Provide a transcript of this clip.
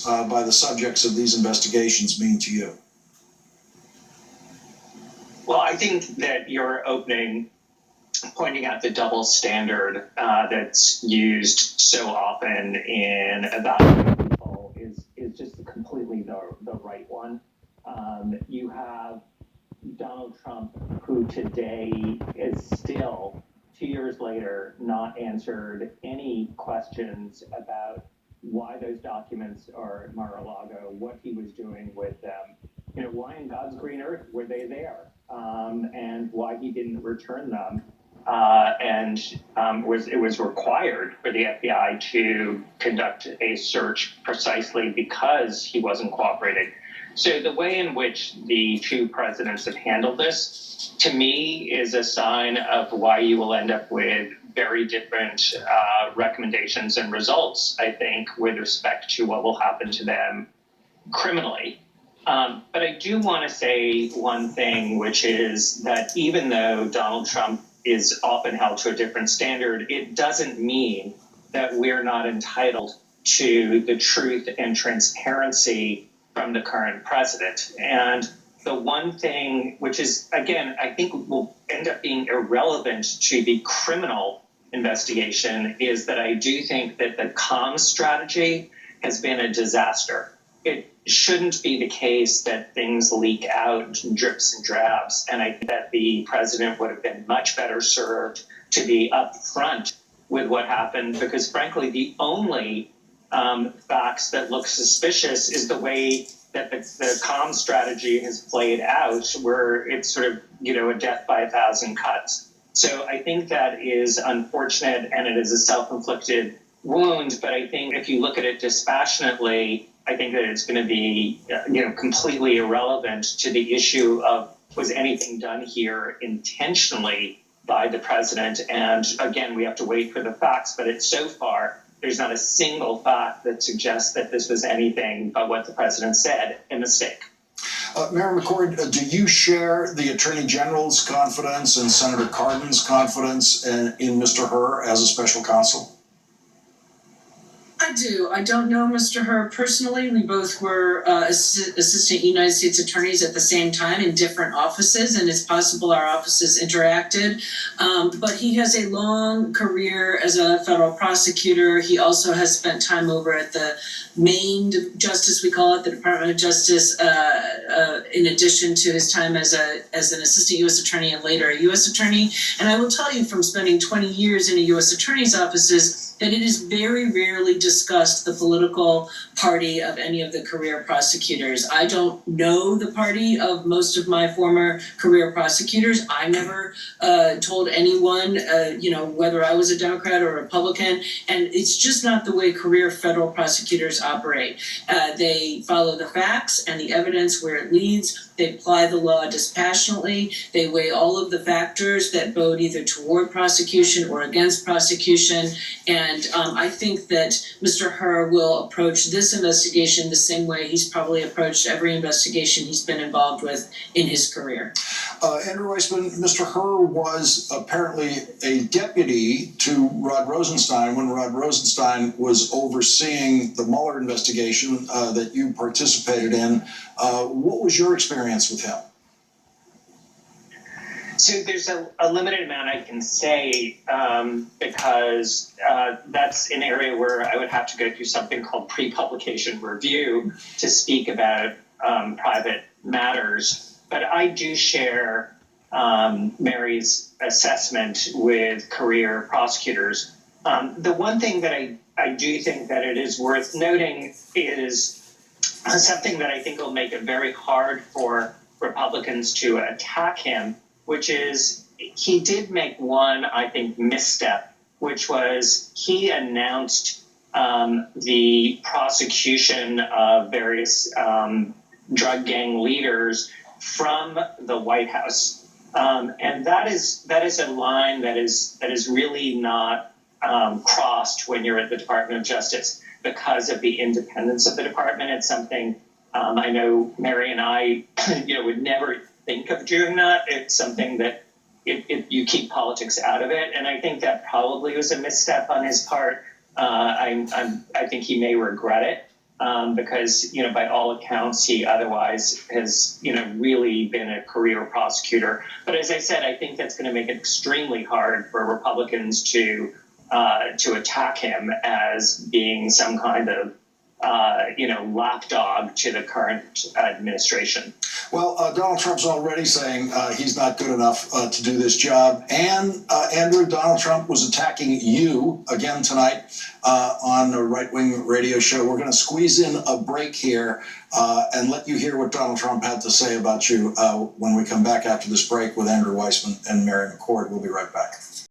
by the subjects of these investigations mean to you? Well, I think that your opening, pointing out the double standard that's used so often in evaluating people is just completely the right one. You have Donald Trump, who today is still, 2 years later, not answered any questions about why those documents are at Mar-a-Lago, what he was doing with them, why in God's green earth were they there, and why he didn't return them. It was required for the FBI to conduct a search precisely because he wasn't cooperating. So the way in which the two presidents have handled this, to me, is a sign of why you will end up with very different recommendations and results, I think, with respect to what will happen to them criminally. But I do want to say one thing, which is that even though Donald Trump is often held to a different standard, it doesn't mean that we're not entitled to the truth and transparency from the current president. And the one thing, which is, again, I think will end up being irrelevant to the criminal investigation, is that I do think that the comms strategy has been a disaster. It shouldn't be the case that things leak out in drips and drabs. And I think that the president would have been much better served to be upfront with what happened, because frankly, the only facts that look suspicious is the way that the comms strategy has played out, where it's sort of, a death by 1,000 cuts. So I think that is unfortunate, and it is a self-inflicted wound. But I think if you look at it dispassionately, I think that it's going to be, completely irrelevant to the issue of, was anything done here intentionally by the president? And again, we have to wait for the facts, but so far, there's not a single fact that suggests that this was anything but what the president said, a mistake. Mayor McCord, do you share the Attorney General's confidence and Senator Cardin's confidence in Mr. Hur as a special counsel? I do. I don't know Mr. Hur personally. We both were assistant United States attorneys at the same time in different offices, and it's possible our offices interacted. But he has a long career as a federal prosecutor. He also has spent time over at the Maine Justice, we call it, the Department of Justice, in addition to his time as an assistant U.S. attorney and later a U.S. attorney. And I will tell you, from spending 20 years in a U.S. attorney's offices, that it is very rarely discussed the political party of any of the career prosecutors. I don't know the party of most of my former career prosecutors. I never told anyone, whether I was a Democrat or a Republican, and it's just not the way career federal prosecutors operate. They follow the facts and the evidence where it leads. They apply the law dispassionately. They weigh all of the factors that bode either toward prosecution or against prosecution. And I think that Mr. Hur will approach this investigation the same way he's probably approached every investigation he's been involved with in his career. Andrew Weissman, Mr. Hur was apparently a deputy to Rod Rosenstein when Rod Rosenstein was overseeing the Mueller investigation that you participated in. What was your experience with him? So there's a limited amount I can say because that's an area where I would have to go through something called pre-publication review to speak about private matters. But I do share Mary's assessment with career prosecutors. The one thing that I do think that it is worth noting is something that I think will make it very hard for Republicans to attack him, which is he did make one, I think, misstep, which was he announced the prosecution of various drug gang leaders from the White House. And that is a line that is really not crossed when you're at the Department of Justice because of the independence of the department. It's something I know Mary and I would never think of doing that. It's something that you keep politics out of it. And I think that probably was a misstep on his part. I think he may regret it. because, by all accounts, he otherwise has, really been a career prosecutor. But as I said, I think that's going to make it extremely hard for Republicans to attack him as being some kind of, lapdog to the current administration. Well, Donald Trump's already saying he's not good enough to do this job. And Andrew, Donald Trump was attacking you again tonight on a right-wing radio show. We're going to squeeze in a break here and let you hear what Donald Trump had to say about you when we come back after this break with Andrew Weissman and Mary McCord. We'll be right back.